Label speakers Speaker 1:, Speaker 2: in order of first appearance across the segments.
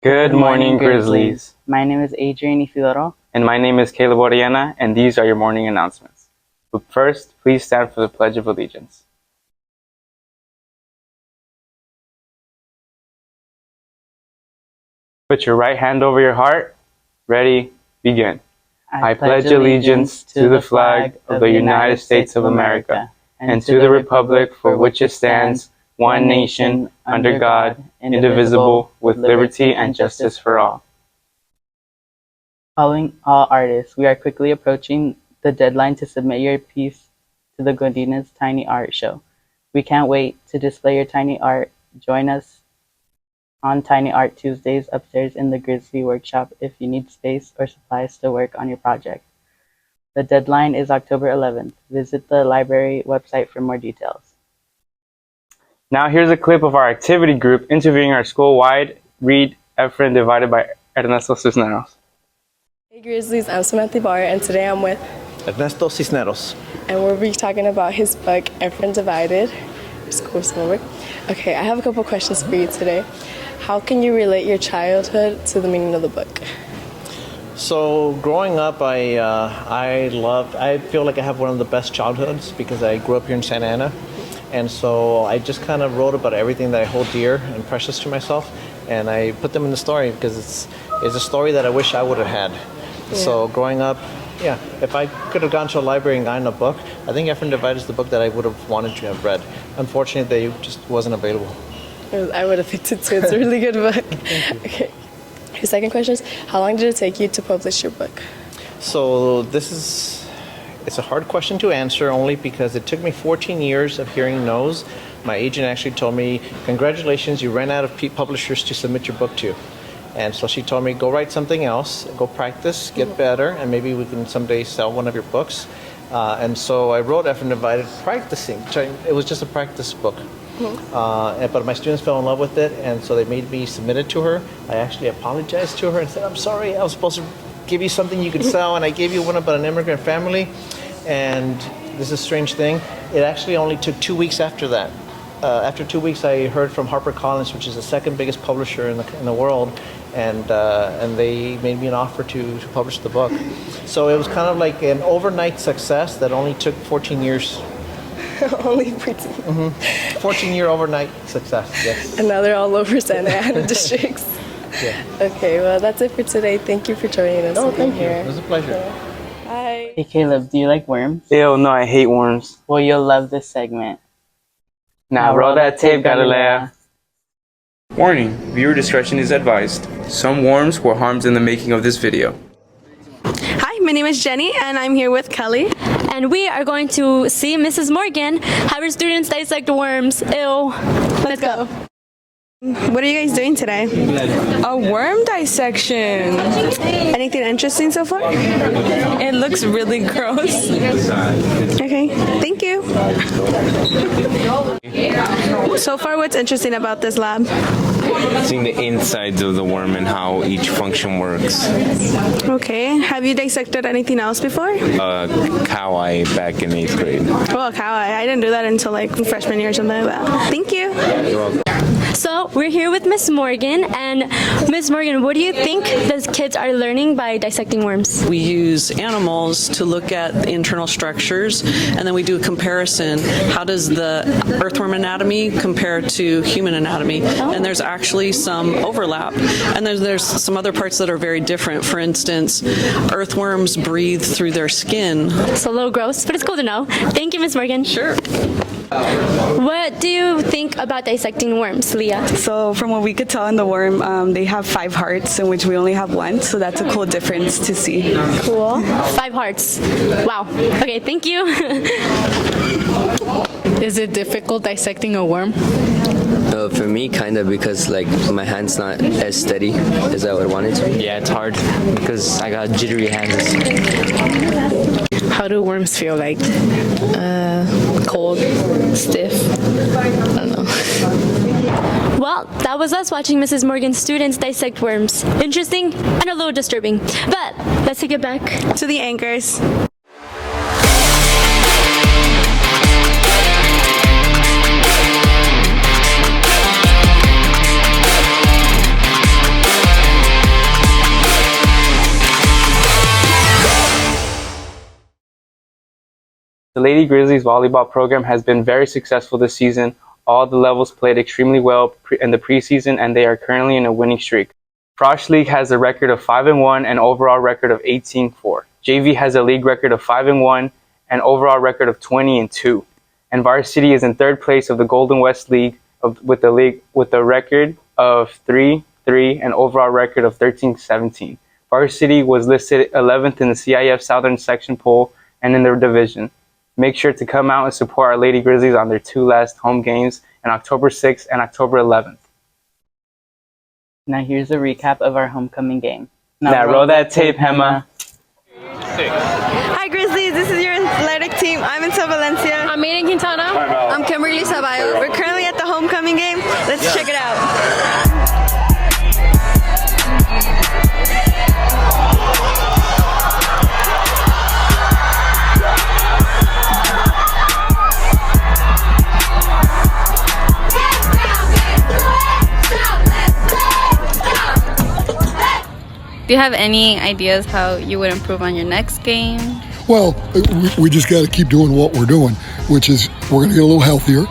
Speaker 1: Good morning, Grizzlies.
Speaker 2: My name is Adrian Isidoro.
Speaker 1: And my name is Caleb Oriana, and these are your morning announcements. But first, please stand for the Pledge of Allegiance. Put your right hand over your heart. Ready, begin. I pledge allegiance to the flag of the United States of America and to the republic for which it stands, one nation, under God, indivisible, with liberty and justice for all.
Speaker 2: Calling all artists, we are quickly approaching the deadline to submit your piece to the Godinez Tiny Art Show. We can't wait to display your tiny art. Join us on Tiny Art Tuesdays upstairs in the Grizzly Workshop if you need space or supplies to work on your project. The deadline is October 11th. Visit the library website for more details.
Speaker 1: Now here's a clip of our activity group interviewing our school-wide read Efren divided by Ernesto Cisneros.
Speaker 3: Hey Grizzlies, I'm Samantha Barr, and today I'm with
Speaker 4: Ernesto Cisneros.
Speaker 3: And we'll be talking about his book, Efren Divided. School work. Okay, I have a couple questions for you today. How can you relate your childhood to the meaning of the book?
Speaker 4: So growing up, I feel like I have one of the best childhoods because I grew up here in Santa Ana. And so I just kind of wrote about everything that I hold dear and precious to myself. And I put them in the story because it's a story that I wish I would have had. Yeah. So growing up, yeah, if I could have gone to a library and gotten a book, I think Efren Divided is the book that I would have wanted to have read. Unfortunately, it just wasn't available.
Speaker 3: I would have picked it too. It's a really good book. Okay. Your second question is, how long did it take you to publish your book?
Speaker 4: So it's a hard question to answer only because it took me 14 years of hearing no's. My agent actually told me, congratulations, you ran out of publishers to submit your book to. And so she told me, go write something else, go practice, get better, and maybe we can someday sell one of your books. And so I wrote Efren Divided practicing. It was just a practice book. But my students fell in love with it, and so they made me submit it to her. I actually apologized to her and said, I'm sorry, I was supposed to give you something you could sell, and I gave you one about an immigrant family. And this is a strange thing. It actually only took 2 weeks after that. After 2 weeks, I heard from HarperCollins, which is the second biggest publisher in the world, and they made me an offer to publish the book. So it was kind of like an overnight success that only took 14 years.
Speaker 3: Only 14.
Speaker 4: 14-year overnight success, yes.
Speaker 3: And now they're all over Santa Ana districts.
Speaker 4: Yeah.
Speaker 3: Okay, well, that's it for today. Thank you for joining us.
Speaker 4: Oh, thank you. It was a pleasure.
Speaker 3: Bye.
Speaker 2: Hey Caleb, do you like worms?
Speaker 1: Ew, no, I hate worms.
Speaker 2: Well, you'll love this segment.
Speaker 1: Now roll that tape, Galileo.
Speaker 5: Warning, viewer discretion is advised. Some worms were harmed in the making of this video.
Speaker 6: Hi, my name is Jenny, and I'm here with Kelly.
Speaker 7: And we are going to see Mrs. Morgan have her students dissect worms. Ew. Let's go.
Speaker 6: What are you guys doing today?
Speaker 8: A worm dissection.
Speaker 6: Anything interesting so far?
Speaker 8: It looks really gross.
Speaker 6: Okay, thank you. So far, what's interesting about this lab?
Speaker 9: Seeing the insides of the worm and how each function works.
Speaker 6: Okay, have you dissected anything else before?
Speaker 9: Cow eye back in 8th grade.
Speaker 6: Oh, cow eye. I didn't do that until like freshman year or something like that. Thank you.
Speaker 9: You're welcome.
Speaker 7: So we're here with Miss Morgan, and Miss Morgan, what do you think the kids are learning by dissecting worms?
Speaker 8: We use animals to look at the internal structures, and then we do a comparison. How does the earthworm anatomy compare to human anatomy? And there's actually some overlap, and there's some other parts that are very different. For instance, earthworms breathe through their skin.
Speaker 7: It's a little gross, but it's cool to know. Thank you, Miss Morgan.
Speaker 8: Sure.
Speaker 7: What do you think about dissecting worms, Leah?
Speaker 10: So from what we could tell in the worm, they have 5 hearts, in which we only have 1, so that's a cool difference to see.
Speaker 7: Cool. 5 hearts. Wow. Okay, thank you.
Speaker 11: Is it difficult dissecting a worm?
Speaker 12: For me, kind of, because like my hand's not as steady as I would want it to be.
Speaker 13: Yeah, it's hard because I got jittery hands.
Speaker 11: How do worms feel like? Cold, stiff, I don't know.
Speaker 7: Well, that was us watching Mrs. Morgan's students dissect worms. Interesting and a little disturbing. But let's take it back
Speaker 6: to the anchors.
Speaker 1: The Lady Grizzlies volleyball program has been very successful this season. All the levels played extremely well in the preseason, and they are currently in a winning streak. Frosh League has a record of 5-1 and overall record of 18-4. JV has a league record of 5-1 and overall record of 20-2. And Varsity is in third place of the Golden West League with a record of 3-3 and overall record of 13-17. Varsity was listed 11th in the CIF Southern Section poll and in their division. Make sure to come out and support our Lady Grizzlies on their 2 last home games on October 6th and October 11th.
Speaker 2: Now here's a recap of our homecoming game.
Speaker 1: Now roll that tape, Hema.
Speaker 6: Hi Grizzlies, this is your athletic team. I'm Intel Valencia.
Speaker 7: I'm Maiden Quintana.
Speaker 6: I'm Kimberly Sabayo. We're currently at the homecoming game. Let's check it out.
Speaker 14: Do you have any ideas how you would improve on your next game?
Speaker 15: Well, we just got to keep doing what we're doing, which is we're going to get a little healthier,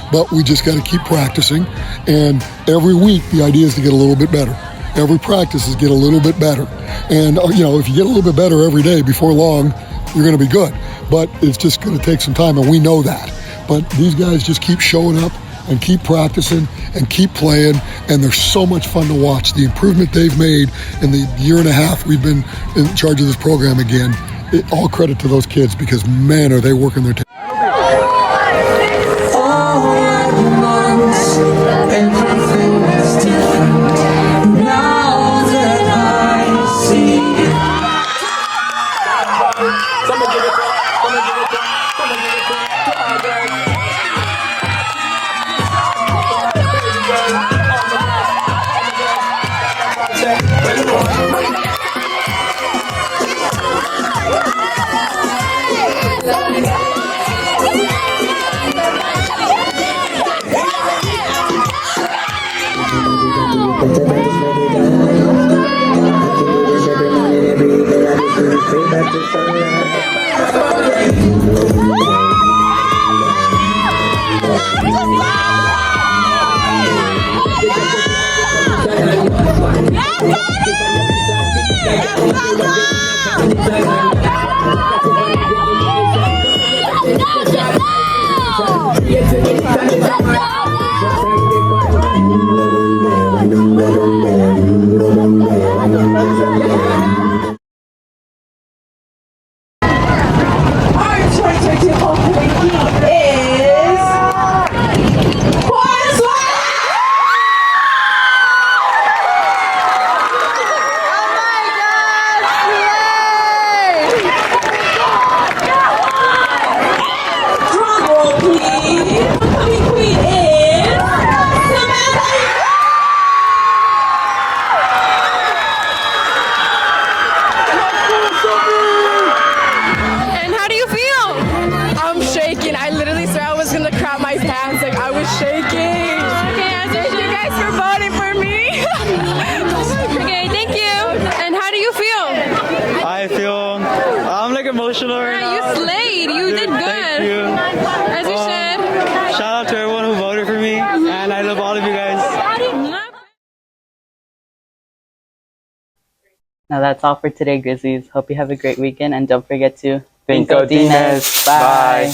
Speaker 15: but we just got to keep practicing. And every week, the idea is to get a little bit better. Every practice is get a little bit better. And, if you get a little bit better every day, before long, you're going to be good. But it's just going to take some time, and we know that. But these guys just keep showing up and keep practicing and keep playing, and they're so much fun to watch. The improvement they've made in the year and a half we've been in charge of this program again, all credit to those kids, because man, are they working their tail.
Speaker 13: Emotional right now.
Speaker 14: You slayed. You did good.
Speaker 13: Thank you.
Speaker 14: As you should.
Speaker 13: Shout out to everyone who voted for me, and I love all of you guys.
Speaker 2: Now that's all for today, Grizzlies. Hope you have a great weekend, and don't forget to
Speaker 1: Cinco Dines. Bye.